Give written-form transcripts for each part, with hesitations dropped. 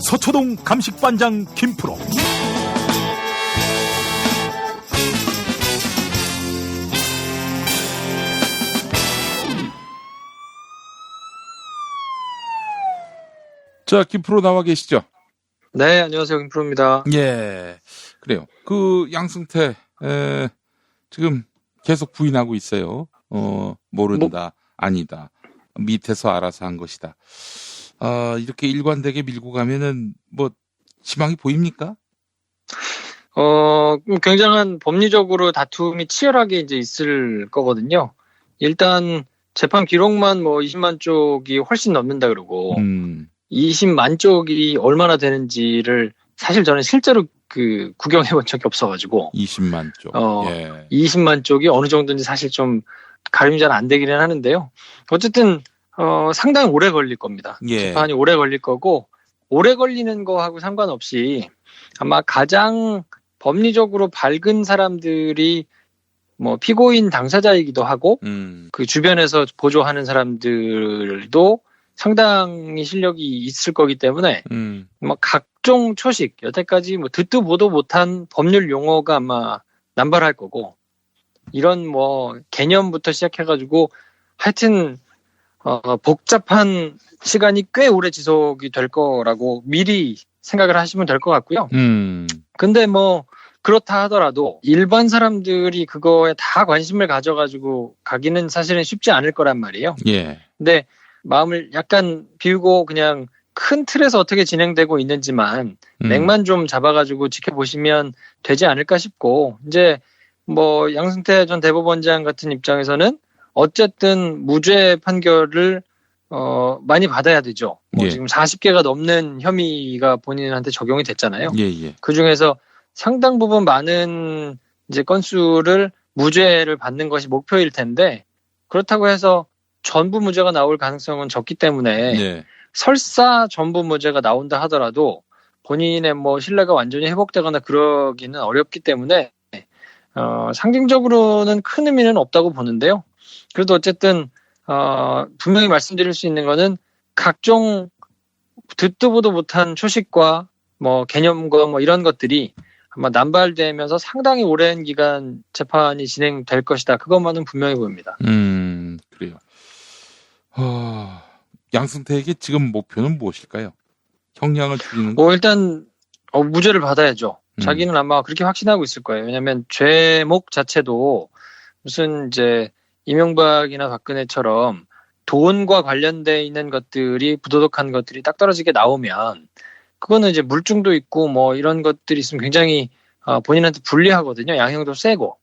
서초동 감식반장 김프로. 자, 김프로 나와 계시죠? 네, 안녕하세요. 김프로입니다. 예, 그래요. 그 양승태 지금 계속 부인하고 있어요. 모른다, 아니다, 밑에서 알아서 한 것이다. 이렇게 일관되게 밀고 가면은 뭐 희망이 보입니까? 굉장한 법리적으로 다툼이 치열하게 이제 있을 거거든요. 일단 재판 기록만 뭐 20만 쪽이 훨씬 넘는다 그러고 20만 쪽이 얼마나 되는지를 사실 저는 실제로 구경해 본 적이 없어가지고 20만 쪽. 예. 20만 쪽이 어느 정도인지 사실 좀 가름이 잘 안 되기는 하는데요. 어쨌든 상당히 오래 걸릴 겁니다. 예. 재판이 오래 걸릴 거고, 오래 걸리는 거하고 상관없이 아마 가장 법리적으로 밝은 사람들이 뭐 피고인 당사자이기도 하고 그 주변에서 보조하는 사람들도 상당히 실력이 있을 거기 때문에 뭐 각종 초식, 여태까지 뭐 듣도 보도 못한 법률 용어가 아마 남발할 거고, 이런 뭐 개념부터 시작해가지고 하여튼 복잡한 시간이 꽤 오래 지속이 될 거라고 미리 생각을 하시면 될 것 같고요. 근데 뭐 그렇다 하더라도 일반 사람들이 그거에 다 관심을 가져가지고 가기는 사실은 쉽지 않을 거란 말이에요. 예. 근데 마음을 약간 비우고 그냥 큰 틀에서 어떻게 진행되고 있는지만 맥만 좀 잡아가지고 지켜보시면 되지 않을까 싶고, 이제 뭐 양승태 전 대법원장 같은 입장에서는 어쨌든 무죄 판결을 많이 받아야 되죠. 뭐 예. 지금 40개가 넘는 혐의가 본인한테 적용이 됐잖아요. 예. 그 중에서 상당 부분 많은 이제 건수를 무죄를 받는 것이 목표일 텐데, 그렇다고 해서 전부 무죄가 나올 가능성은 적기 때문에 예. 설사 전부 무죄가 나온다 하더라도 본인의 뭐 신뢰가 완전히 회복되거나 그러기는 어렵기 때문에 상징적으로는 큰 의미는 없다고 보는데요. 그래도 어쨌든 분명히 말씀드릴 수 있는 거는 각종 듣도 보도 못한 초식과 뭐 개념과 뭐 이런 것들이 아마 남발되면서 상당히 오랜 기간 재판이 진행될 것이다. 그것만은 분명히 보입니다. 그래요. 양승태에게 지금 목표는 무엇일까요? 형량을 줄이는 거? 뭐 일단 무죄를 받아야죠. 자기는 아마 그렇게 확신하고 있을 거예요. 왜냐하면 죄목 자체도 무슨 이제 이명박이나 박근혜처럼 돈과 관련돼 있는 것들이 부도덕한 것들이 딱 떨어지게 나오면 그거는 이제 물증도 있고 뭐 이런 것들이 있으면 굉장히 본인한테 불리하거든요. 양형도 세고.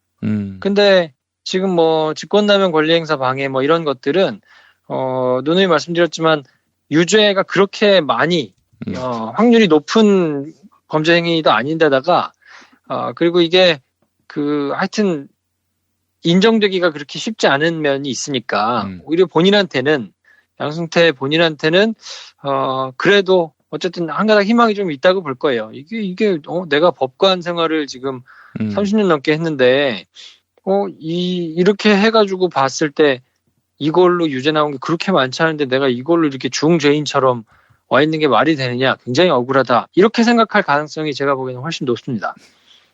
근데 지금 뭐 직권남용 권리행사 방해 뭐 이런 것들은 누누이 말씀드렸지만 유죄가 그렇게 많이 확률이 높은 범죄 행위도 아닌데다가 그리고 이게 하여튼 인정되기가 그렇게 쉽지 않은 면이 있으니까 오히려 본인한테는, 양승태 본인한테는 그래도 어쨌든 한 가닥 희망이 좀 있다고 볼 거예요. 이게 내가 법관 생활을 지금 30년 넘게 했는데 이렇게 해가지고 봤을 때 이걸로 유죄 나온 게 그렇게 많지 않은데 내가 이걸로 이렇게 중죄인처럼 와 있는 게 말이 되느냐, 굉장히 억울하다, 이렇게 생각할 가능성이 제가 보기에는 훨씬 높습니다.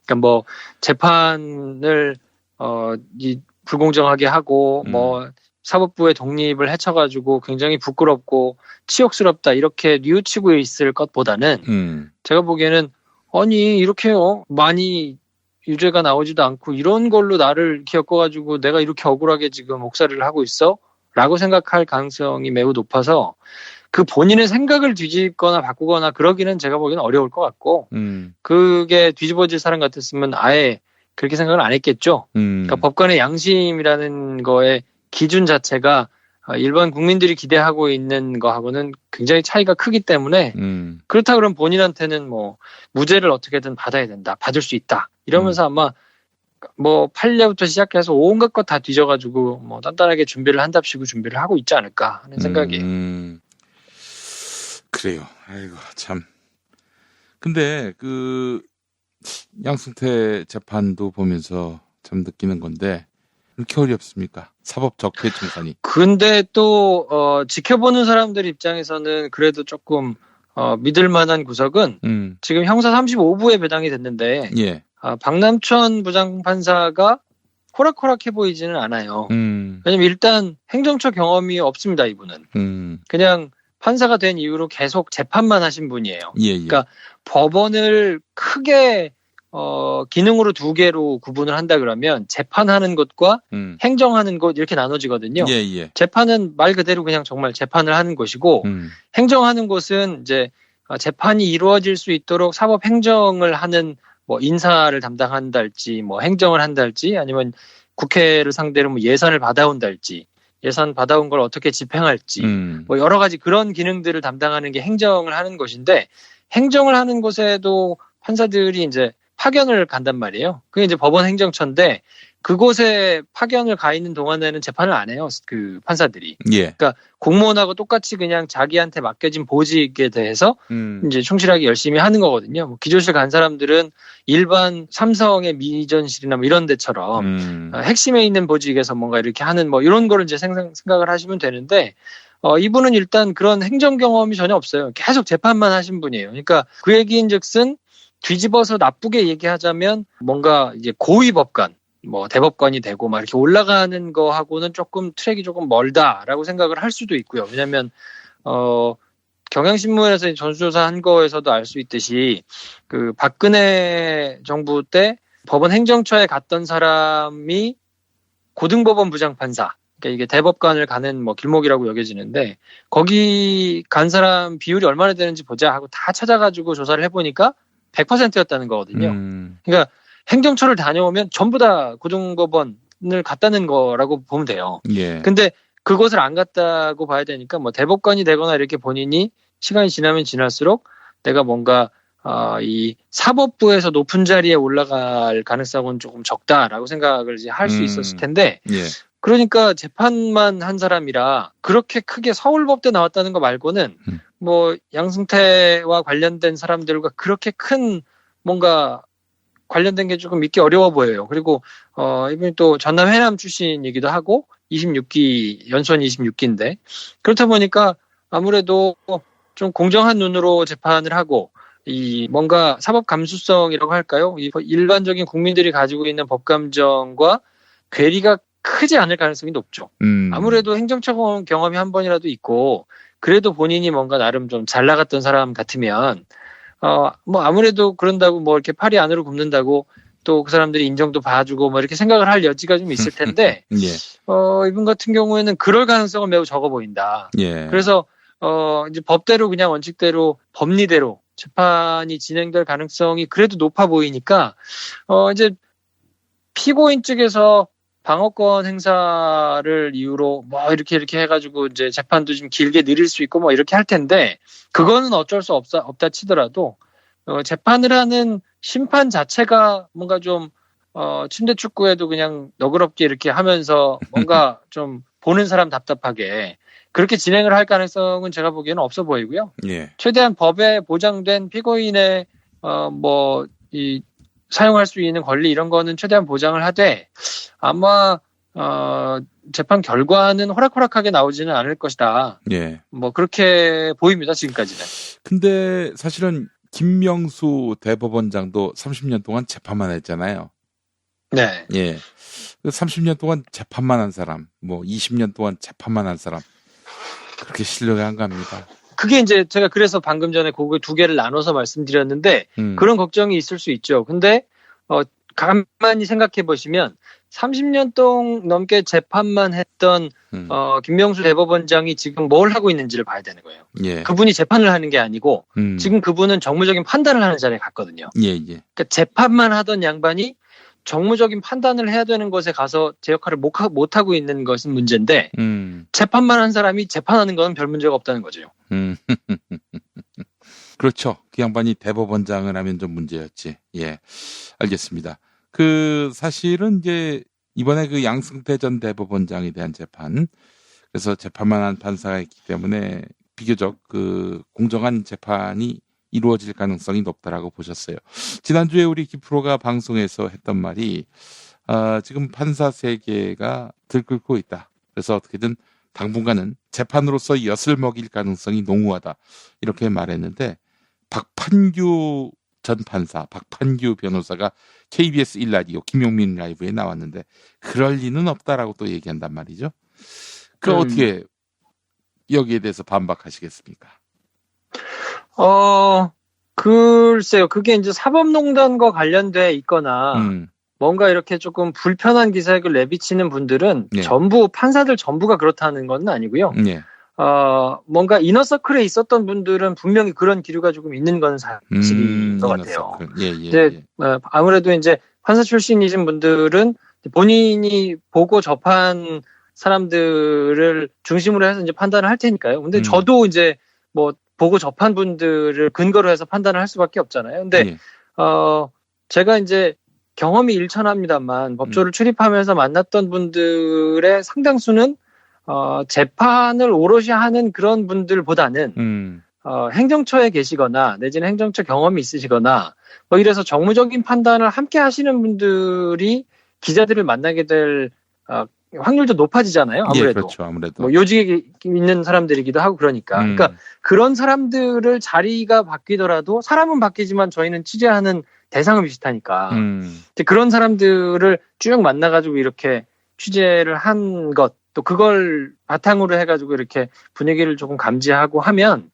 그러니까 뭐 재판을 불공정하게 하고 뭐 사법부의 독립을 해쳐가지고 굉장히 부끄럽고 치욕스럽다 이렇게 뉘우치고 있을 것보다는 제가 보기에는 아니 이렇게 많이 유죄가 나오지도 않고 이런 걸로 나를 엮어가지고 내가 이렇게 억울하게 지금 옥살이를 하고 있어? 라고 생각할 가능성이 매우 높아서 그 본인의 생각을 뒤집거나 바꾸거나 그러기는 제가 보기에는 어려울 것 같고 그게 뒤집어질 사람 같았으면 아예 그렇게 생각을 안 했겠죠. 그러니까 법관의 양심이라는 거의 기준 자체가 일반 국민들이 기대하고 있는 거하고는 굉장히 차이가 크기 때문에 그렇다 그러면 본인한테는 뭐 무죄를 어떻게든 받아야 된다, 받을 수 있다 이러면서 아마 뭐 판례부터 시작해서 온갖 것 다 뒤져가지고 뭐 단단하게 준비를 한답시고 준비를 하고 있지 않을까 하는 생각이에요. 그래요. 아이고 참. 근데 양승태 재판도 보면서 참 느끼는 건데 그렇게 어렵습니까? 사법 적폐청산이. 근데 또 지켜보는 사람들 입장에서는 그래도 조금 믿을 만한 구석은 지금 형사 35부에 배당이 됐는데 예. 박남천 부장판사가 호락호락해 보이지는 않아요. 왜냐면 일단 행정처 경험이 없습니다, 이분은. 그냥 판사가 된 이후로 계속 재판만 하신 분이에요. 예, 예. 그러니까 법원을 크게 기능으로 두 개로 구분을 한다 그러면 재판하는 것과 행정하는 것 이렇게 나눠지거든요. 예, 예. 재판은 말 그대로 그냥 정말 재판을 하는 것이고 행정하는 것은 이제 재판이 이루어질 수 있도록 사법 행정을 하는 뭐 인사를 담당한달지 뭐 행정을 한달지 아니면 국회를 상대로 뭐 예산을 받아온달지 예산 받아온 걸 어떻게 집행할지 뭐 여러 가지 그런 기능들을 담당하는 게 행정을 하는 것인데 행정을 하는 곳에도 판사들이 이제 파견을 간단 말이에요. 그게 이제 법원 행정처인데 그곳에 파견을 가 있는 동안에는 재판을 안 해요. 그 판사들이. 예. 그러니까 공무원하고 똑같이 그냥 자기한테 맡겨진 보직에 대해서 이제 충실하게 열심히 하는 거거든요. 뭐 기조실 간 사람들은 일반 삼성의 미전실이나 뭐 이런 데처럼 핵심에 있는 보직에서 뭔가 이렇게 하는 뭐 이런 거를 이제 생각을 하시면 되는데 이분은 일단 그런 행정 경험이 전혀 없어요. 계속 재판만 하신 분이에요. 그러니까 그 얘기인즉슨 뒤집어서 나쁘게 얘기하자면 뭔가 이제 고위 법관 뭐 대법관이 되고 막 이렇게 올라가는 거하고는 조금 트랙이 조금 멀다라고 생각을 할 수도 있고요. 왜냐하면 경향신문에서 전수조사한 거에서도 알 수 있듯이 그 박근혜 정부 때 법원 행정처에 갔던 사람이 고등법원 부장판사, 그러니까 이게 대법관을 가는 뭐 길목이라고 여겨지는데 거기 간 사람 비율이 얼마나 되는지 보자 하고 다 찾아가지고 조사를 해보니까 100%였다는 거거든요. 그러니까 행정처를 다녀오면 전부 다 고등법원을 갔다는 거라고 보면 돼요. 예. 근데 그곳을 안 갔다고 봐야 되니까 뭐 대법관이 되거나 이렇게 본인이 시간이 지나면 지날수록 내가 뭔가 이 사법부에서 높은 자리에 올라갈 가능성은 조금 적다라고 생각을 이제 할 수 있었을 텐데 예. 그러니까 재판만 한 사람이라 그렇게 크게 서울법대 나왔다는 거 말고는 뭐 양승태와 관련된 사람들과 그렇게 큰 뭔가 관련된 게 조금 믿기 어려워 보여요. 그리고 이분이 또 전남 해남 출신이기도 하고 26기 연수원 26기인데 그렇다 보니까 아무래도 좀 공정한 눈으로 재판을 하고 이 뭔가 사법 감수성이라고 할까요? 이 일반적인 국민들이 가지고 있는 법 감정과 괴리가 크지 않을 가능성이 높죠. 아무래도 행정처 경험이 한 번이라도 있고 그래도 본인이 뭔가 나름 좀 잘 나갔던 사람 같으면 뭐 아무래도 그런다고 뭐 이렇게 팔이 안으로 굽는다고 또 그 사람들이 인정도 봐주고 뭐 이렇게 생각을 할 여지가 좀 있을 텐데 예. 이분 같은 경우에는 그럴 가능성은 매우 적어 보인다. 예. 그래서 이제 법대로 그냥 원칙대로 법리대로 재판이 진행될 가능성이 그래도 높아 보이니까 이제 피고인 측에서 방어권 행사를 이유로 뭐 이렇게 해가지고 이제 재판도 좀 길게 느릴 수 있고 뭐 이렇게 할 텐데 그거는 어쩔 수 없다 치더라도 재판을 하는 심판 자체가 뭔가 좀 침대 축구에도 그냥 너그럽게 이렇게 하면서 뭔가 좀 보는 사람 답답하게 그렇게 진행을 할 가능성은 제가 보기에는 없어 보이고요. 예. 최대한 법에 보장된 피고인의 사용할 수 있는 권리 이런 거는 최대한 보장을 하되 아마 재판 결과는 호락호락하게 나오지는 않을 것이다. 예. 뭐 그렇게 보입니다. 지금까지는. 근데 사실은 김명수 대법원장도 30년 동안 재판만 했잖아요. 네. 예. 30년 동안 재판만 한 사람, 뭐 20년 동안 재판만 한 사람 그렇게 신뢰가 안 갑니다. 그게 이제 제가 그래서 방금 전에 그거 두 개를 나눠서 말씀드렸는데 그런 걱정이 있을 수 있죠. 근데 가만히 생각해 보시면 30년 동안 넘게 재판만 했던 김명수 대법원장이 지금 뭘 하고 있는지를 봐야 되는 거예요. 예. 그분이 재판을 하는 게 아니고 지금 그분은 정무적인 판단을 하는 자리에 갔거든요. 예, 예. 그러니까 재판만 하던 양반이 정무적인 판단을 해야 되는 것에 가서 제 역할을 못하고 있는 것은 문제인데 재판만 한 사람이 재판하는 건 별 문제가 없다는 거죠. 그렇죠. 그 양반이 대법원장을 하면 좀 문제였지. 예. 알겠습니다. 사실은 이제 이번에 그 양승태 전 대법원장에 대한 재판, 그래서 재판만 한 판사가 있기 때문에 비교적 공정한 재판이 이루어질 가능성이 높다라고 보셨어요. 지난주에 우리 김프로가 방송에서 했던 말이 지금 판사 세계가 들끓고 있다. 그래서 어떻게든 당분간은 재판으로서 엿을 먹일 가능성이 농후하다. 이렇게 말했는데 박판규 전 판사, 박판규 변호사가 KBS 1라디오 김용민 라이브에 나왔는데 그럴 리는 없다라고 또 얘기한단 말이죠. 그 어떻게 여기에 대해서 반박하시겠습니까? 글쎄요. 그게 이제 사법농단과 관련돼 있거나 뭔가 이렇게 조금 불편한 기사를 내비치는 분들은 예. 전부 판사들 전부가 그렇다는 건 아니고요. 예. 뭔가 이너서클에 있었던 분들은 분명히 그런 기류가 조금 있는 건 사실인 것 같아요. 이제 아무래도 이제 판사 출신이신 분들은 본인이 보고 접한 사람들을 중심으로 해서 이제 판단을 할 테니까요. 근데 저도 이제 뭐 보고 접한 분들을 근거로 해서 판단을 할 수밖에 없잖아요. 근데 제가 이제 경험이 일천합니다만 법조를 출입하면서 만났던 분들의 상당수는 재판을 오롯이 하는 그런 분들보다는 행정처에 계시거나 내지는 행정처 경험이 있으시거나 뭐 이래서 정무적인 판단을 함께 하시는 분들이 기자들을 만나게 될 확률도 높아지잖아요. 아무래도. 예, 그렇죠. 아무래도. 뭐 요직에 있는 사람들이기도 하고 그러니까. 그러니까 그런 사람들을 자리가 바뀌더라도 사람은 바뀌지만 저희는 취재하는 대상은 비슷하니까. 그런 사람들을 쭉 만나가지고 이렇게 취재를 한 것, 또 그걸 바탕으로 해가지고 이렇게 분위기를 조금 감지하고 하면,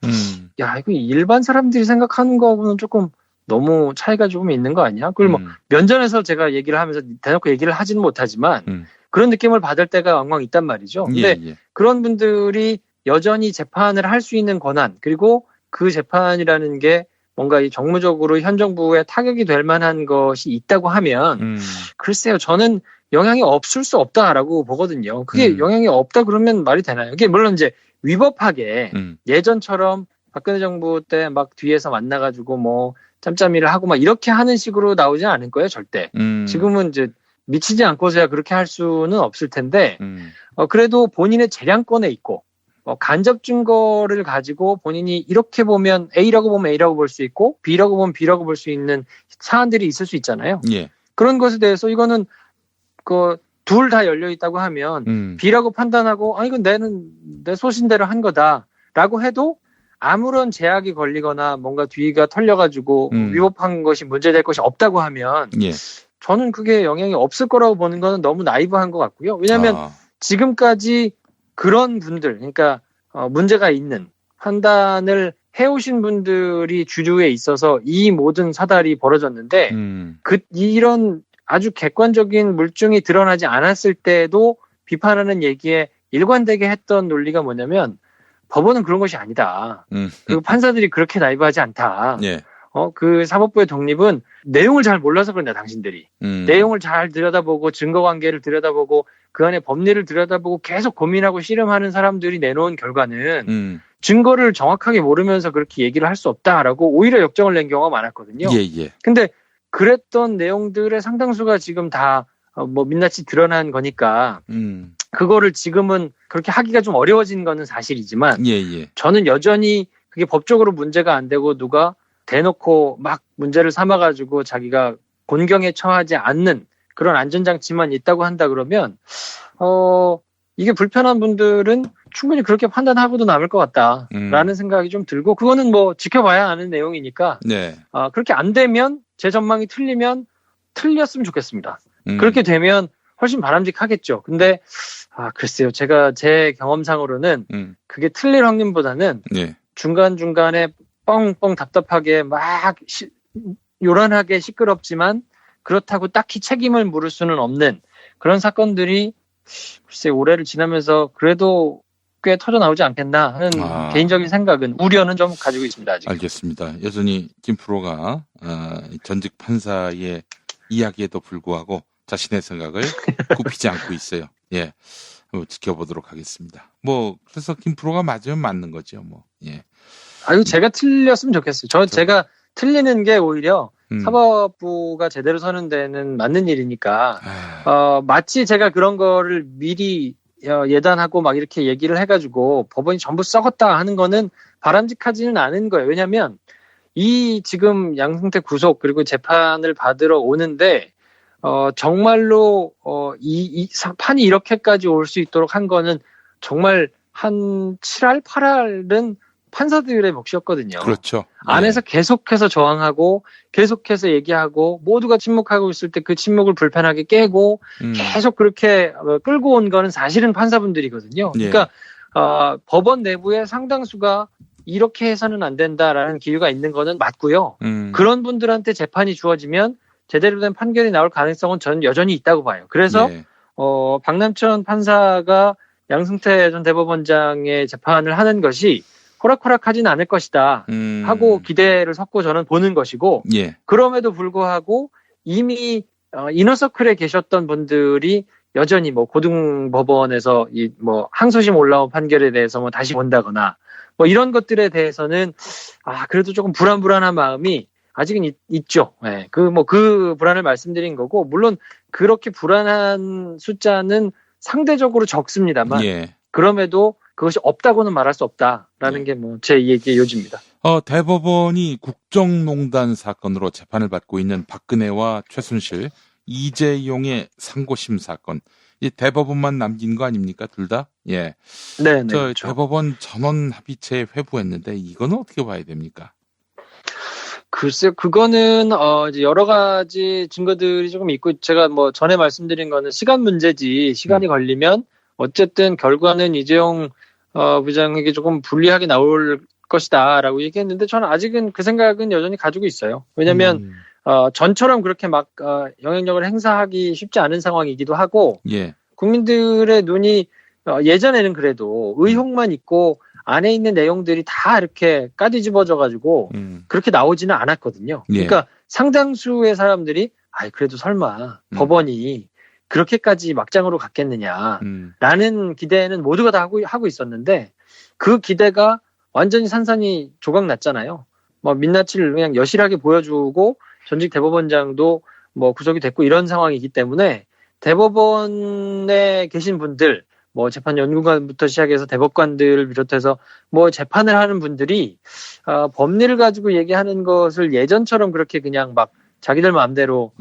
야, 이거 일반 사람들이 생각하는 거하고는 조금 너무 차이가 조금 있는 거 아니야? 그걸 뭐 면전에서 제가 얘기를 하면서 대놓고 얘기를 하지는 못하지만 그런 느낌을 받을 때가 왕왕 있단 말이죠. 근데 그런 분들이 여전히 재판을 할 수 있는 권한, 그리고 그 재판이라는 게 뭔가 이 정무적으로 현 정부에 타격이 될 만한 것이 있다고 하면 글쎄요, 저는 영향이 없을 수 없다라고 보거든요. 그게 영향이 없다 그러면 말이 되나요? 이게 물론 이제 위법하게 예전처럼 박근혜 정부 때 막 뒤에서 만나가지고 뭐 짬짬이를 하고 막 이렇게 하는 식으로 나오지 않을 거예요, 절대. 지금은 이제 미치지 않고서야 그렇게 할 수는 없을 텐데 그래도 본인의 재량권에 있고 간접 증거를 가지고 본인이 이렇게 보면 A라고 보면 A라고 볼 수 있고 B라고 보면 B라고 볼 수 있는 사안들이 있을 수 있잖아요. 예. 그런 것에 대해서 이거는 둘 다 열려 있다고 하면 B라고 판단하고 이건 내 소신대로 한 거다라고 해도 아무런 제약이 걸리거나 뭔가 뒤가 털려가지고 위법한 것이 문제될 것이 없다고 하면 저는 그게 영향이 없을 거라고 보는 거는 너무 나이브한 것 같고요. 왜냐하면 지금까지 그런 분들, 그러니까 문제가 있는 판단을 해오신 분들이 주류에 있어서 이 모든 사달이 벌어졌는데 이런 아주 객관적인 물증이 드러나지 않았을 때도 비판하는 얘기에 일관되게 했던 논리가 뭐냐면 법원은 그런 것이 아니다. 그리고 판사들이 그렇게 나이브하지 않다. 예. 그 사법부의 독립은 내용을 잘 몰라서 그런다, 당신들이. 내용을 잘 들여다보고 증거관계를 들여다보고 그 안에 법리를 들여다보고 계속 고민하고 씨름하는 사람들이 내놓은 결과는 증거를 정확하게 모르면서 그렇게 얘기를 할 수 없다라고 오히려 역정을 낸 경우가 많았거든요. 예. 근데 그랬던 내용들의 상당수가 지금 다 뭐 민낯이 드러난 거니까 그거를 지금은 그렇게 하기가 좀 어려워진 거는 사실이지만 저는 여전히 그게 법적으로 문제가 안 되고 누가 대놓고 막 문제를 삼아가지고 자기가 곤경에 처하지 않는 그런 안전장치만 있다고 한다 그러면 이게 불편한 분들은 충분히 그렇게 판단하고도 남을 것 같다라는 생각이 좀 들고 그거는 뭐 지켜봐야 하는 내용이니까 그렇게 안 되면 제 전망이 틀리면 틀렸으면 좋겠습니다. 그렇게 되면 훨씬 바람직하겠죠. 근데 글쎄요, 제가 제 경험상으로는 그게 틀릴 확률보다는 중간중간에 뻥뻥 답답하게 막 요란하게 시끄럽지만 그렇다고 딱히 책임을 물을 수는 없는 그런 사건들이 글쎄 올해를 지나면서 그래도 꽤 터져 나오지 않겠나 하는 개인적인 생각은 우려는 좀 가지고 있습니다. 아직. 알겠습니다. 여전히 김 프로가 전직 판사의 이야기에도 불구하고 자신의 생각을 굽히지 않고 있어요. 예, 한번 지켜보도록 하겠습니다. 뭐 그래서 김 프로가 맞으면 맞는 거죠. 뭐 예. 제가 틀렸으면 좋겠어요. 제가 틀리는 게 오히려 사법부가 제대로 서는 데는 맞는 일이니까 마치 제가 그런 거를 미리 예단하고 막 이렇게 얘기를 해가지고 법원이 전부 썩었다 하는 거는 바람직하지는 않은 거예요. 왜냐하면 이 지금 양승태 구속 그리고 재판을 받으러 오는데 정말로 이 판이 이렇게까지 올 수 있도록 한 거는 정말 한 7할, 8할은 판사들의 몫이었거든요. 그렇죠. 안에서 계속해서 저항하고 계속해서 얘기하고 모두가 침묵하고 있을 때 그 침묵을 불편하게 깨고 계속 그렇게 끌고 온 거는 사실은 판사분들이거든요. 그러니까 법원 내부의 상당수가 이렇게 해서는 안 된다라는 기류가 있는 거는 맞고요. 그런 분들한테 재판이 주어지면 제대로 된 판결이 나올 가능성은 저는 여전히 있다고 봐요. 그래서 박남천 판사가 양승태 전 대법원장의 재판을 하는 것이 호락호락하진 않을 것이다 하고 기대를 섞고 저는 보는 것이고 그럼에도 불구하고 이미 이너서클에 계셨던 분들이 여전히 뭐 고등법원에서 뭐 항소심 올라온 판결에 대해서 뭐 다시 본다거나 뭐 이런 것들에 대해서는 그래도 조금 불안한 마음이 아직은 있죠. 네, 그 불안을 말씀드린 거고 물론 그렇게 불안한 숫자는 상대적으로 적습니다만 그럼에도 그것이 없다고는 말할 수 없다라는 게 뭐 제 얘기의 요지입니다. 대법원이 국정농단 사건으로 재판을 받고 있는 박근혜와 최순실, 이재용의 상고심 사건. 이 대법원만 남긴 거 아닙니까? 둘 다? 네. 그렇죠. 대법원 전원 합의체에 회부했는데 이거는 어떻게 봐야 됩니까? 글쎄, 그거는 이제 여러 가지 증거들이 조금 있고 제가 뭐 전에 말씀드린 거는 시간 문제지 시간이 걸리면 어쨌든 결과는 이재용 부장에게 조금 불리하게 나올 것이다라고 얘기했는데 저는 아직은 그 생각은 여전히 가지고 있어요. 왜냐하면 전처럼 그렇게 막 영향력을 행사하기 쉽지 않은 상황이기도 하고 국민들의 눈이 예전에는 그래도 의혹만 있고 안에 있는 내용들이 다 이렇게 까뒤집어져가지고 그렇게 나오지는 않았거든요. 그러니까 상당수의 사람들이 그래도 설마 법원이 그렇게까지 막장으로 갔겠느냐라는 기대는 모두가 다 하고 있었는데 그 기대가 완전히 산산이 조각났잖아요. 뭐 민낯을 그냥 여실하게 보여주고 전직 대법원장도 뭐 구속이 됐고 이런 상황이기 때문에 대법원에 계신 분들 뭐 재판 연구관부터 시작해서 대법관들을 비롯해서 뭐 재판을 하는 분들이 법리를 가지고 얘기하는 것을 예전처럼 그렇게 그냥 막 자기들 마음대로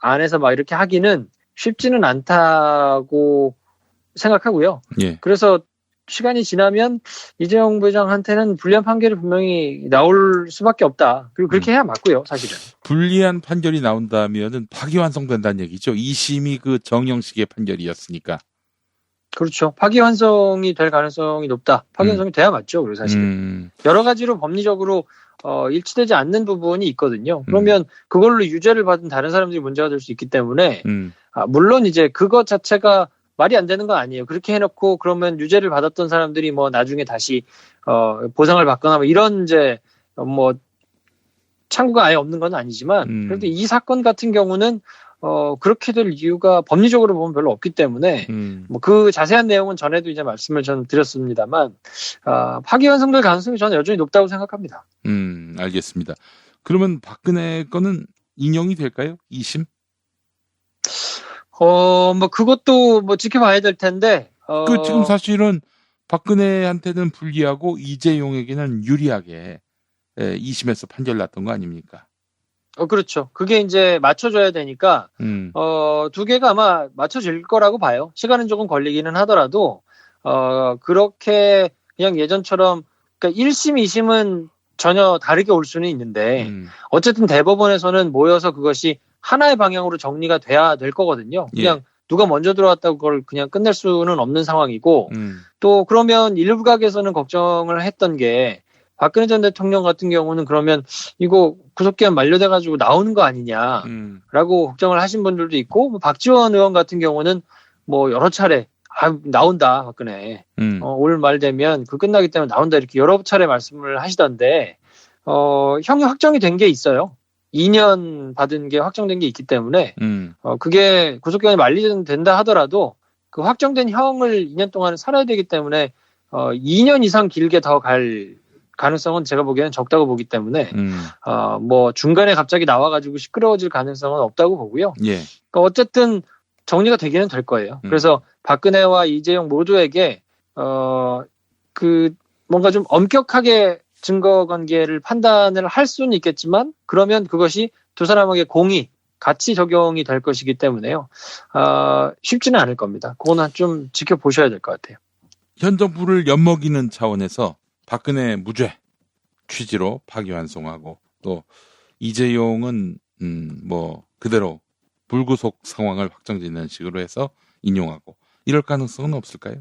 안에서 막 이렇게 하기는 쉽지는 않다고 생각하고요. 그래서 시간이 지나면 이재용 부장한테는 불리한 판결이 분명히 나올 수밖에 없다. 그리고 그렇게 해야 맞고요, 사실은. 불리한 판결이 나온다면은 파기환송된다는 얘기죠. 2심이 그 정영식의 판결이었으니까. 그렇죠. 파기환송이 될 가능성이 높다. 파기환송이 돼야 맞죠, 그리고 사실은. 여러 가지로 법리적으로 일치되지 않는 부분이 있거든요. 그러면 그걸로 유죄를 받은 다른 사람들이 문제가 될 수 있기 때문에 물론 이제 그것 자체가 말이 안 되는 건 아니에요. 그렇게 해놓고 그러면 유죄를 받았던 사람들이 뭐 나중에 다시 보상을 받거나 뭐 이런 이제 뭐 창구가 아예 없는 건 아니지만 그래도 이 사건 같은 경우는 그렇게 될 이유가 법리적으로 보면 별로 없기 때문에 뭐 그 자세한 내용은 전에도 이제 말씀을 저는 드렸습니다만 파기환송될 가능성이 저는 여전히 높다고 생각합니다. 알겠습니다. 그러면 박근혜 거는 인용이 될까요? 2심? 뭐 그것도 뭐 지켜봐야 될 텐데. 지금 사실은 박근혜한테는 불리하고 이재용에게는 유리하게 2심에서 판결 났던 거 아닙니까? 그렇죠. 그게 이제 맞춰줘야 되니까 두 개가 아마 맞춰질 거라고 봐요. 시간은 조금 걸리기는 하더라도 그렇게 그냥 예전처럼 그러니까 1심, 2심은 전혀 다르게 올 수는 있는데 어쨌든 대법원에서는 모여서 그것이 하나의 방향으로 정리가 돼야 될 거거든요. 그냥 누가 먼저 들어왔다고 그걸 그냥 끝낼 수는 없는 상황이고 또 그러면 일부각에서는 걱정을 했던 게 박근혜 전 대통령 같은 경우는 그러면 이거 구속기한 만료돼가지고 나오는 거 아니냐라고 걱정을 하신 분들도 있고 뭐 박지원 의원 같은 경우는 뭐 여러 차례 나온다 박근혜 올 말 되면 그 끝나기 때문에 나온다 이렇게 여러 차례 말씀을 하시던데 형이 확정이 된 게 있어요. 2년 받은 게 확정된 게 있기 때문에 그게 구속기간이 만료된다 하더라도 그 확정된 형을 2년 동안 살아야 되기 때문에 2년 이상 길게 더 갈 가능성은 제가 보기에는 적다고 보기 때문에 뭐 중간에 갑자기 나와가지고 시끄러워질 가능성은 없다고 보고요. 그러니까 어쨌든 정리가 되기는 될 거예요. 그래서 박근혜와 이재용 모두에게 그 뭔가 좀 엄격하게 증거 관계를 판단을 할 수는 있겠지만 그러면 그것이 두 사람에게 공이 같이 적용이 될 것이기 때문에요. 쉽지는 않을 겁니다. 그거는 좀 지켜보셔야 될 것 같아요. 현 정부를 엿먹이는 차원에서 박근혜 무죄 취지로 파기환송하고 또 이재용은 뭐 그대로 불구속 상황을 확정짓는 식으로 해서 인용하고 이럴 가능성은 없을까요?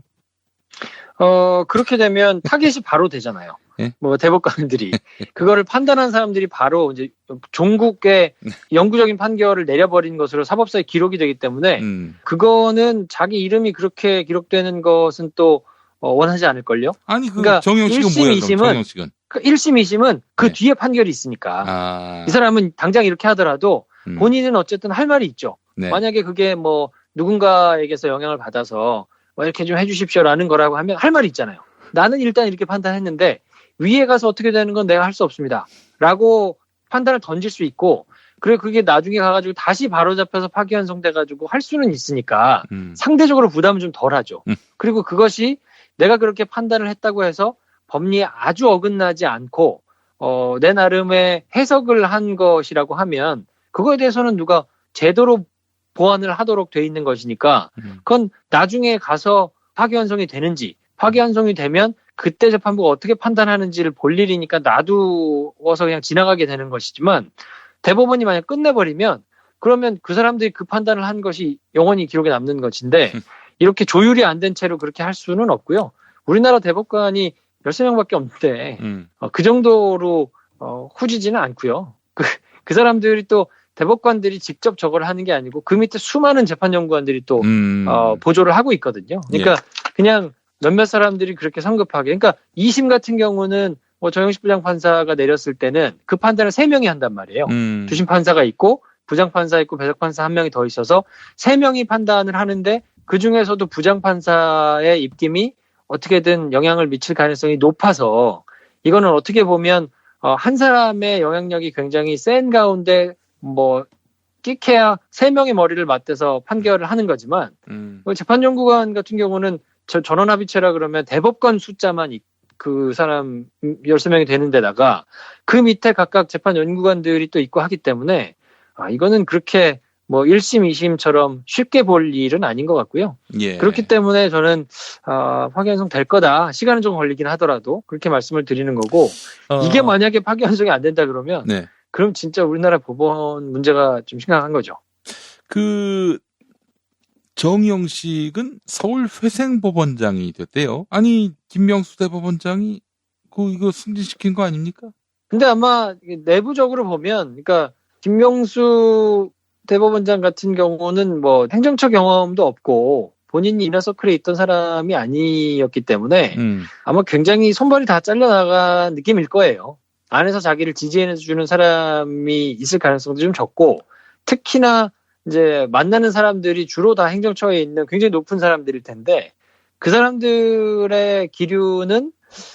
그렇게 되면 타겟이 바로 되잖아요. 예? 뭐 대법관들이 그거를 판단한 사람들이 바로 이제 종국의 영구적인 판결을 내려버린 것으로 사법사에 기록이 되기 때문에 그거는 자기 이름이 그렇게 기록되는 것은 또 원하지 않을걸요? 아니 그 그러니까 정영식은 1심, 뭐예요? 2심은 정영식은 1심, 2심은 그 네. 뒤에 판결이 있으니까 아, 이 사람은 당장 이렇게 하더라도 본인은 어쨌든 할 말이 있죠. 네. 만약에 그게 뭐 누군가에게서 영향을 받아서 뭐 이렇게 좀 해주십시오라는 거라고 하면 할 말이 있잖아요. 나는 일단 이렇게 판단했는데 위에 가서 어떻게 되는 건 내가 할 수 없습니다. 라고 판단을 던질 수 있고 그리고 그게 나중에 가가지고 다시 바로잡혀서 파기환송돼가지고 할 수는 있으니까 상대적으로 부담은 좀 덜하죠. 그리고 그것이 내가 그렇게 판단을 했다고 해서 법리에 아주 어긋나지 않고 내 나름의 해석을 한 것이라고 하면 그거에 대해서는 누가 제대로 보완을 하도록 돼 있는 것이니까 그건 나중에 가서 파기환송이 되는지 파기환송이 되면 그때 재판부가 어떻게 판단하는지를 볼 일이니까 놔두어서 그냥 지나가게 되는 것이지만 대법원이 만약 끝내버리면 그러면 그 사람들이 그 판단을 한 것이 영원히 기록에 남는 것인데 이렇게 조율이 안 된 채로 그렇게 할 수는 없고요. 우리나라 대법관이 13명밖에 없는데 그 정도로 후지지는 않고요. 그 사람들이 또 대법관들이 직접 저걸 하는 게 아니고 그 밑에 수많은 재판연구원들이 또 보조를 하고 있거든요. 그러니까 그냥 몇몇 사람들이 그렇게 성급하게 그러니까 2심 같은 경우는 뭐 정영식 부장판사가 내렸을 때는 그 판단을 3명이 한단 말이에요. 2심 판사가 있고 부장판사 있고 배석판사 1명이 더 있어서 3명이 판단을 하는데 그중에서도 부장판사의 입김이 어떻게든 영향을 미칠 가능성이 높아서 이거는 어떻게 보면 한 사람의 영향력이 굉장히 센 가운데 뭐 끼케야 3명의 머리를 맞대서 판결을 하는 거지만 재판연구관 같은 경우는 전원합의체라 그러면 대법관 숫자만 그 사람 13명이 되는 데다가 그 밑에 각각 재판연구관들이 또 있고 하기 때문에 이거는 그렇게 뭐 1심, 2심처럼 쉽게 볼 일은 아닌 것 같고요. 예. 그렇기 때문에 저는 파기환송 될 거다. 시간은 좀 걸리긴 하더라도 그렇게 말씀을 드리는 거고 이게 만약에 파기환송이 안 된다 그러면 네. 그럼 진짜 우리나라 법원 문제가 좀 심각한 거죠. 그 정영식은 서울회생법원장이 됐대요. 아니 김명수 대법원장이 이거 승진시킨 거 아닙니까? 근데 아마 내부적으로 보면 그러니까 김명수 대법원장 같은 경우는 뭐 행정처 경험도 없고 본인이 이너서클에 있던 사람이 아니었기 때문에 아마 굉장히 손발이 다 잘려나간 느낌일 거예요. 안에서 자기를 지지해주는 사람이 있을 가능성도 좀 적고 특히나 이제 만나는 사람들이 주로 다 행정처에 있는 굉장히 높은 사람들일 텐데 그 사람들의 기류는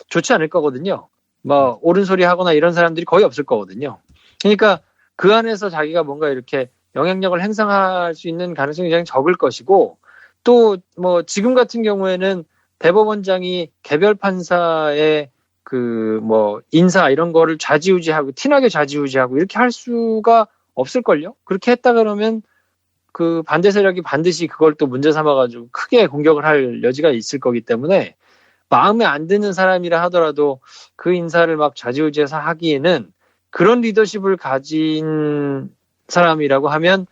좋지 않을 거거든요. 뭐 옳은 소리 하거나 이런 사람들이 거의 없을 거거든요. 그러니까 그 안에서 자기가 뭔가 이렇게 영향력을 행사할 수 있는 가능성이 굉장히 적을 것이고 또 뭐 지금 같은 경우에는 대법원장이 개별 판사의 그 뭐 인사 이런 거를 좌지우지하고 티나게 좌지우지하고 이렇게 할 수가 없을걸요? 그렇게 했다 그러면 그 반대 세력이 반드시 그걸 또 문제 삼아가지고 크게 공격을 할 여지가 있을 거기 때문에 마음에 안 드는 사람이라 하더라도 그 인사를 막 좌지우지해서 하기에는 그런 리더십을 가진 사람이라고 하면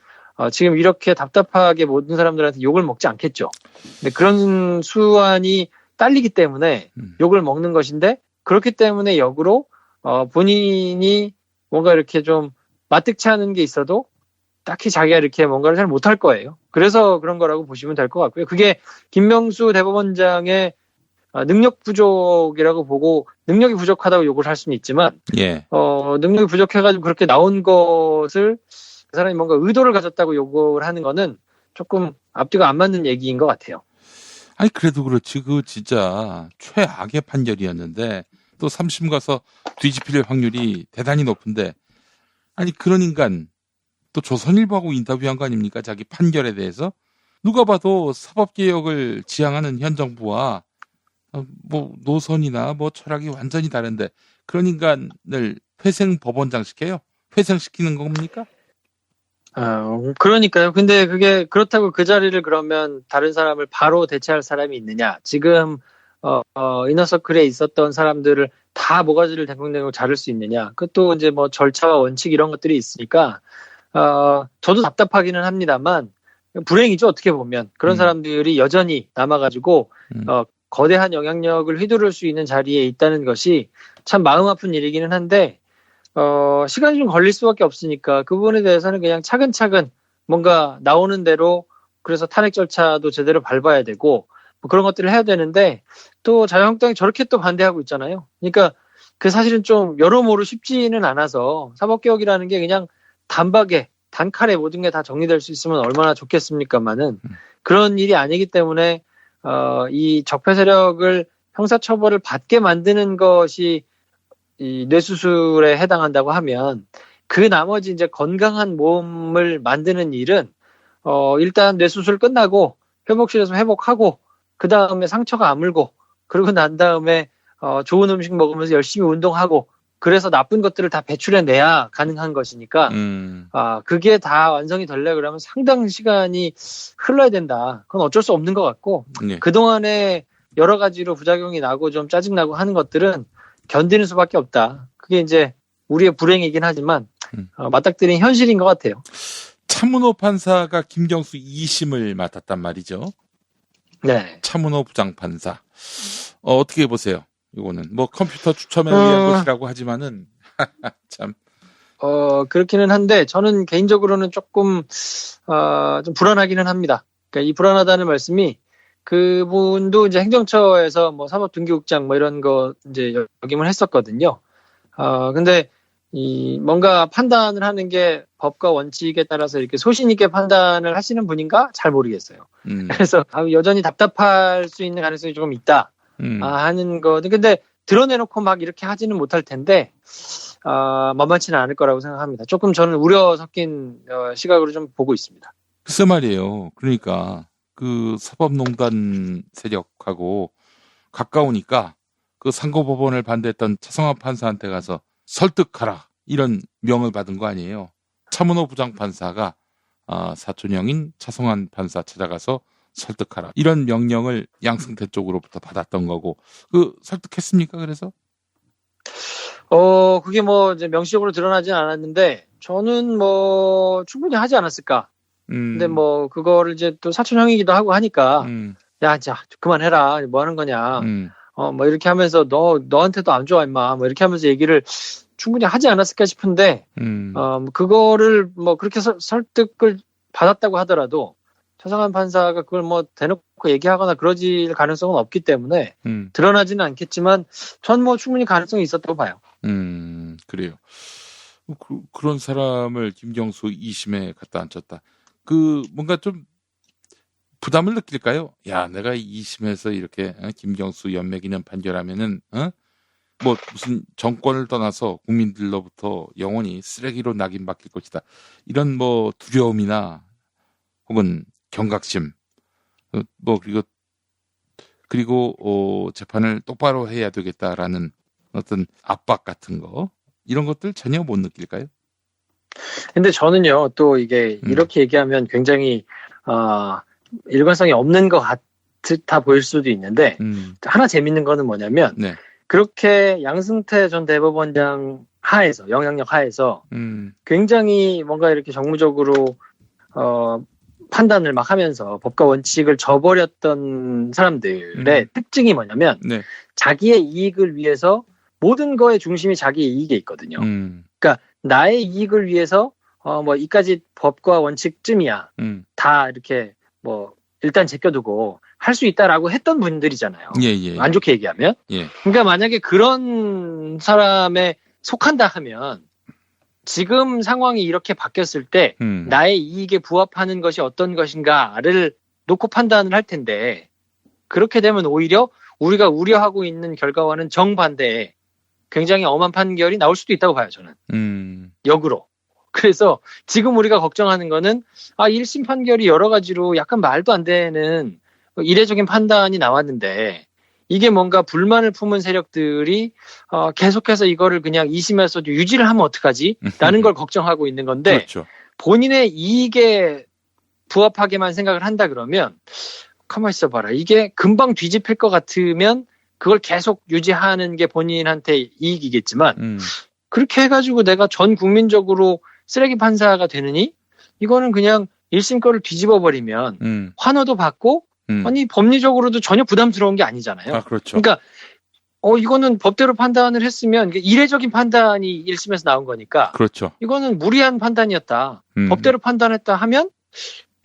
지금 이렇게 답답하게 모든 사람들한테 욕을 먹지 않겠죠. 근데 그런 수완이 딸리기 때문에 욕을 먹는 것인데 그렇기 때문에 역으로 본인이 뭔가 이렇게 좀 마뜩치 않은 게 있어도 딱히 자기가 이렇게 뭔가를 잘 못할 거예요. 그래서 그런 거라고 보시면 될 것 같고요. 그게 김명수 대법원장의 능력 부족이라고 보고 능력이 부족하다고 욕을 할 수는 있지만 예. 능력이 부족해가지고 그렇게 나온 것을 그 사람이 뭔가 의도를 가졌다고 욕을 하는 거는 조금 앞뒤가 안 맞는 얘기인 것 같아요. 아니 그래도 그렇지 그 진짜 최악의 판결이었는데 또 3심 가서 뒤집힐 확률이 대단히 높은데 아니 그런 인간 또 조선일보하고 인터뷰한 거 아닙니까? 자기 판결에 대해서 누가 봐도 사법개혁을 지향하는 현 정부와 뭐 노선이나 뭐 철학이 완전히 다른데 그런 인간을 회생법원장 시켜요? 회생시키는 겁니까? 그러니까요. 근데 그게 그렇다고 그 자리를 그러면 다른 사람을 바로 대체할 사람이 있느냐? 지금 이너서클에 있었던 사람들을 다 모가지를 댕글댕글 자를 수 있느냐. 그것도 이제 뭐 절차와 원칙 이런 것들이 있으니까, 저도 답답하기는 합니다만, 불행이죠, 어떻게 보면. 그런 사람들이 여전히 남아가지고, 거대한 영향력을 휘두를 수 있는 자리에 있다는 것이 참 마음 아픈 일이기는 한데, 시간이 좀 걸릴 수밖에 없으니까 그 부분에 대해서는 그냥 차근차근 뭔가 나오는 대로 그래서 탄핵 절차도 제대로 밟아야 되고 뭐 그런 것들을 해야 되는데 또 자유한국당이 저렇게 또 반대하고 있잖아요. 그러니까 그 사실은 좀 여러모로 쉽지는 않아서 사법개혁이라는 게 그냥 단박에 단칼에 모든 게 다 정리될 수 있으면 얼마나 좋겠습니까만은 그런 일이 아니기 때문에 이 적폐 세력을 형사처벌을 받게 만드는 것이 이 뇌수술에 해당한다고 하면 그 나머지 이제 건강한 몸을 만드는 일은 일단 뇌수술 끝나고 회복실에서 회복하고 그 다음에 상처가 아물고 그러고 난 다음에 좋은 음식 먹으면서 열심히 운동하고 그래서 나쁜 것들을 다 배출해내야 가능한 것이니까 그게 다 완성이 되려 그러면 상당 시간이 흘러야 된다. 그건 어쩔 수 없는 것 같고 네. 그동안에 여러 가지로 부작용이 나고 좀 짜증나고 하는 것들은 견디는 수밖에 없다. 그게 이제 우리의 불행이긴 하지만 맞닥뜨린 현실인 것 같아요. 차문호 판사가 김경수 2심을 맡았단 말이죠. 네. 차문호 부장판사. 어떻게 보세요? 이거는 뭐 컴퓨터 추첨에 의한 것이라고 하지만은 참. 그렇기는 한데 저는 개인적으로는 조금 좀 불안하기는 합니다. 그러니까 이 불안하다는 말씀이 그분도 이제 행정처에서 뭐 사법등기국장 뭐 이런 거 이제 역임을 했었거든요. 근데 이 뭔가 판단을 하는 게 법과 원칙에 따라서 이렇게 소신 있게 판단을 하시는 분인가 잘 모르겠어요. 그래서 여전히 답답할 수 있는 가능성이 조금 있다 하는 거는 근데 드러내놓고 막 이렇게 하지는 못할 텐데 만만치는 않을 거라고 생각합니다. 조금 저는 우려 섞인 시각으로 좀 보고 있습니다. 글쎄 말이에요. 그러니까 그 사법농단 세력하고 가까우니까 그 상고법원을 반대했던 차성환 판사한테 가서 설득하라 이런 명을 받은 거 아니에요. 차문호 부장판사가 사촌형인 차성환 판사 찾아가서 설득하라 이런 명령을 양승태 쪽으로부터 받았던 거고 그 설득했습니까? 그래서? 그게 뭐 이제 명시적으로 드러나진 않았는데 저는 뭐 충분히 하지 않았을까. 근데 뭐 그거를 이제 또 사촌형이기도 하고 하니까 야, 자 그만해라. 뭐 하는 거냐. 뭐 이렇게 하면서 너한테도 안 좋아 임마. 뭐 이렇게 하면서 얘기를 충분히 하지 않았을까 싶은데 그거를 뭐 그렇게 설득을 받았다고 하더라도 차성환 판사가 그걸 뭐 대놓고 얘기하거나 그러질 가능성은 없기 때문에 드러나지는 않겠지만 전 뭐 충분히 가능성이 있었다고 봐요. 그래요. 그런 사람을 김경수 2심에 갖다 앉혔다. 그 뭔가 좀 부담을 느낄까요? 야, 내가 2심에서 이렇게 김경수 연맥이는 판결하면은 뭐 무슨 정권을 떠나서 국민들로부터 영원히 쓰레기로 낙인받길 것이다. 이런 뭐 두려움이나 혹은 경각심 뭐 그리고 재판을 똑바로 해야 되겠다라는 어떤 압박 같은 거 이런 것들 전혀 못 느낄까요? 근데 저는요 또 이게 이렇게 얘기하면 굉장히 일관성이 없는 것 같아 보일 수도 있는데 하나 재밌는 거는 뭐냐면 네. 그렇게 양승태 전 대법원장 하에서 영향력 하에서 굉장히 뭔가 이렇게 정무적으로 판단을 막 하면서 법과 원칙을 저버렸던 사람들의 특징이 뭐냐면 네. 자기의 이익을 위해서 모든 거의 중심이 자기의 이익에 있거든요. 그러니까 나의 이익을 위해서 뭐 이까지 법과 원칙쯤이야 다 이렇게 뭐 일단 제껴두고 할 수 있다라고 했던 분들이잖아요. 예. 안 좋게 얘기하면. 예. 그러니까 만약에 그런 사람에 속한다 하면 지금 상황이 이렇게 바뀌었을 때 나의 이익에 부합하는 것이 어떤 것인가를 놓고 판단을 할 텐데 그렇게 되면 오히려 우리가 우려하고 있는 결과와는 정반대의 굉장히 엄한 판결이 나올 수도 있다고 봐요, 저는. 역으로. 그래서 지금 우리가 걱정하는 거는 1심 판결이 여러 가지로 약간 말도 안 되는 이례적인 판단이 나왔는데 이게 뭔가 불만을 품은 세력들이 계속해서 이거를 그냥 2심에서도 유지를 하면 어떡하지? 라는 걸 걱정하고 있는 건데 그렇죠. 본인의 이익에 부합하게만 생각을 한다 그러면 가만히 있어봐라. 이게 금방 뒤집힐 것 같으면 그걸 계속 유지하는 게 본인한테 이익이겠지만 그렇게 해가지고 내가 전 국민적으로 쓰레기 판사가 되느니 이거는 그냥 1심 거를 뒤집어 버리면 환호도 받고 아니 법리적으로도 전혀 부담스러운 게 아니잖아요. 아, 그렇죠. 그러니까 이거는 법대로 판단을 했으면 이례적인 판단이 1심에서 나온 거니까 그렇죠. 이거는 무리한 판단이었다. 법대로 판단했다 하면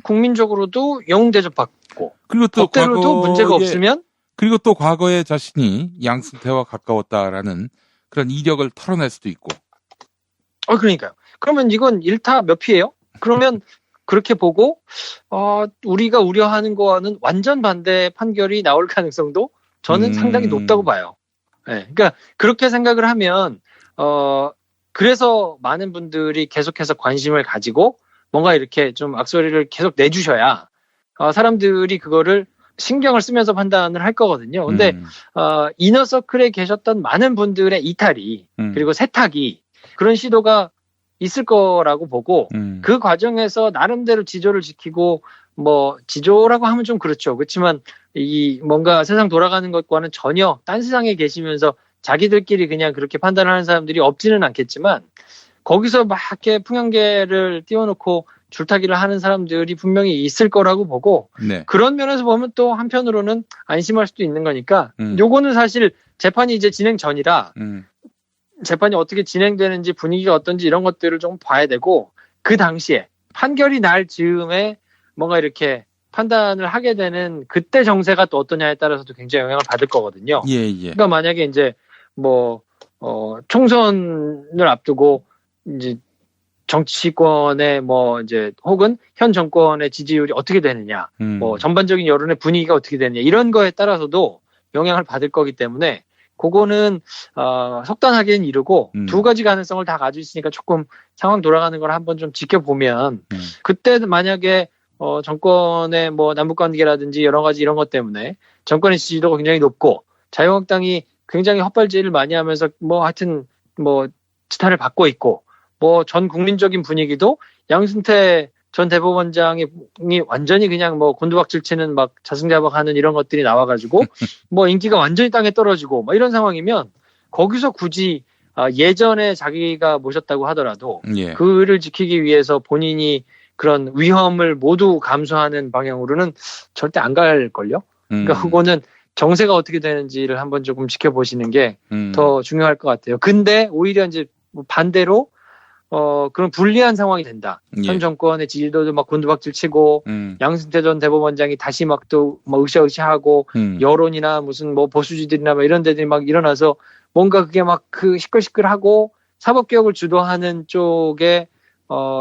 국민적으로도 영웅 대접받고 그리고 또 법대로도 문제가 없으면 그리고 또 과거에 자신이 양승태와 가까웠다라는 그런 이력을 털어낼 수도 있고. 그러니까요. 그러면 이건 일타 몇 피예요? 그러면 그렇게 보고 우리가 우려하는 거와는 완전 반대 판결이 나올 가능성도 저는 상당히 높다고 봐요. 네, 그러니까 그렇게 생각을 하면 그래서 많은 분들이 계속해서 관심을 가지고 뭔가 이렇게 좀 악소리를 계속 내주셔야 사람들이 그거를 신경을 쓰면서 판단을 할 거거든요. 근데 이너서클에 계셨던 많은 분들의 이탈이 그리고 세탁이 그런 시도가 있을 거라고 보고 그 과정에서 나름대로 지조를 지키고 뭐 지조라고 하면 좀 그렇지만 이 뭔가 세상 돌아가는 것과는 전혀 딴 세상에 계시면서 자기들끼리 그냥 그렇게 판단을 하는 사람들이 없지는 않겠지만 거기서 막 이렇게 풍향계를 띄워놓고 줄타기를 하는 사람들이 분명히 있을 거라고 보고 네. 그런 면에서 보면 또 한편으로는 안심할 수도 있는 거니까 요거는 사실 재판이 이제 진행 전이라 재판이 어떻게 진행되는지 분위기가 어떤지 이런 것들을 좀 봐야 되고 그 당시에 판결이 날 즈음에 뭔가 이렇게 판단을 하게 되는 그때 정세가 또 어떠냐에 따라서도 굉장히 영향을 받을 거거든요. 예. 그러니까 만약에 이제 뭐 총선을 앞두고 이제 정치권의 뭐 이제 혹은 현 정권의 지지율이 어떻게 되느냐, 뭐 전반적인 여론의 분위기가 어떻게 되느냐 이런 거에 따라서도 영향을 받을 거기 때문에 그거는 속단하기는 이르고 두 가지 가능성을 다 가지고 있으니까 조금 상황 돌아가는 걸 한번 좀 지켜보면 그때 만약에 정권의 뭐 남북관계라든지 여러 가지 이런 것 때문에 정권의 지지도가 굉장히 높고 자유한국당이 굉장히 헛발질을 많이 하면서 뭐 하여튼 뭐 지탄을 받고 있고 뭐 전 국민적인 분위기도 양승태 전 대법원장이 완전히 그냥 뭐 곤두박질 치는 막 자승자박하는 이런 것들이 나와가지고 뭐 인기가 완전히 땅에 떨어지고 뭐 이런 상황이면 거기서 굳이 예전에 자기가 모셨다고 하더라도 예. 그를 지키기 위해서 본인이 그런 위험을 모두 감수하는 방향으로는 절대 안 갈걸요. 그러니까 그거는 정세가 어떻게 되는지를 한번 조금 지켜보시는 게 더 중요할 것 같아요. 근데 오히려 이제 반대로 그런 불리한 상황이 된다. 예. 현 정권의 지지도도 막 곤두박질 치고 양승태 전 대법원장이 다시 막 또 막 으쌰으쌰하고 여론이나 무슨 뭐 보수지들이나 막 이런 데들이 막 일어나서 뭔가 그게 막 그 시끌시끌하고 사법개혁을 주도하는 쪽에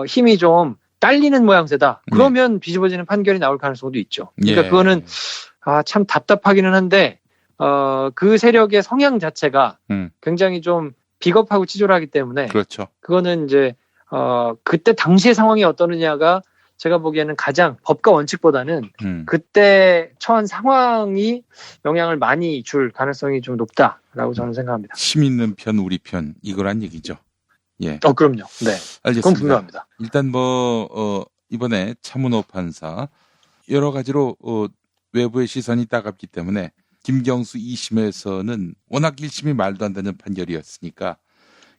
힘이 좀 딸리는 모양새다. 그러면 뒤집어지는 판결이 나올 가능성도 있죠. 그러니까 예. 그거는 참 답답하기는 한데 그 세력의 성향 자체가 굉장히 좀 비겁하고 치졸하기 때문에 그렇죠. 그거는 이제 그때 당시의 상황이 어떠느냐가 제가 보기에는 가장 법과 원칙보다는 그때 처한 상황이 영향을 많이 줄 가능성이 좀 높다라고 저는 생각합니다. 힘 있는 편 우리 편 이거란 얘기죠. 예. 그럼요. 네. 알겠습니다. 그건 분명합니다. 일단 이번에 차문호 판사 여러 가지로 외부의 시선이 따갑기 때문에 김경수 2심에서는 워낙 1심이 말도 안 되는 판결이었으니까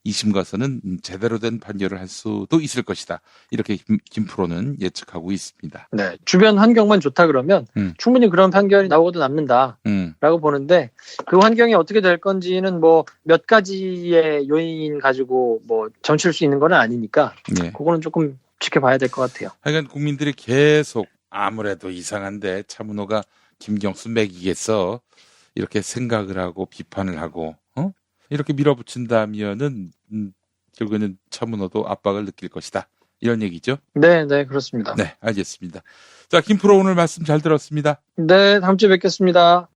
2심 가서는 제대로 된 판결을 할 수도 있을 것이다. 이렇게 김프로는 예측하고 있습니다. 네. 주변 환경만 좋다 그러면 충분히 그런 판결이 나오고도 남는다라고 보는데 그 환경이 어떻게 될 건지는 뭐 몇 가지의 요인 가지고 뭐 점칠 수 있는 건 아니니까 네. 그거는 조금 지켜봐야 될 것 같아요. 하여간 국민들이 계속 아무래도 이상한데 차문호가 김경수 맥이겠어 이렇게 생각을 하고 비판을 하고 이렇게 밀어붙인다면은 결국에는 차문호도 압박을 느낄 것이다 이런 얘기죠. 네, 그렇습니다. 네, 알겠습니다. 자, 김프로 오늘 말씀 잘 들었습니다. 네, 다음 주에 뵙겠습니다.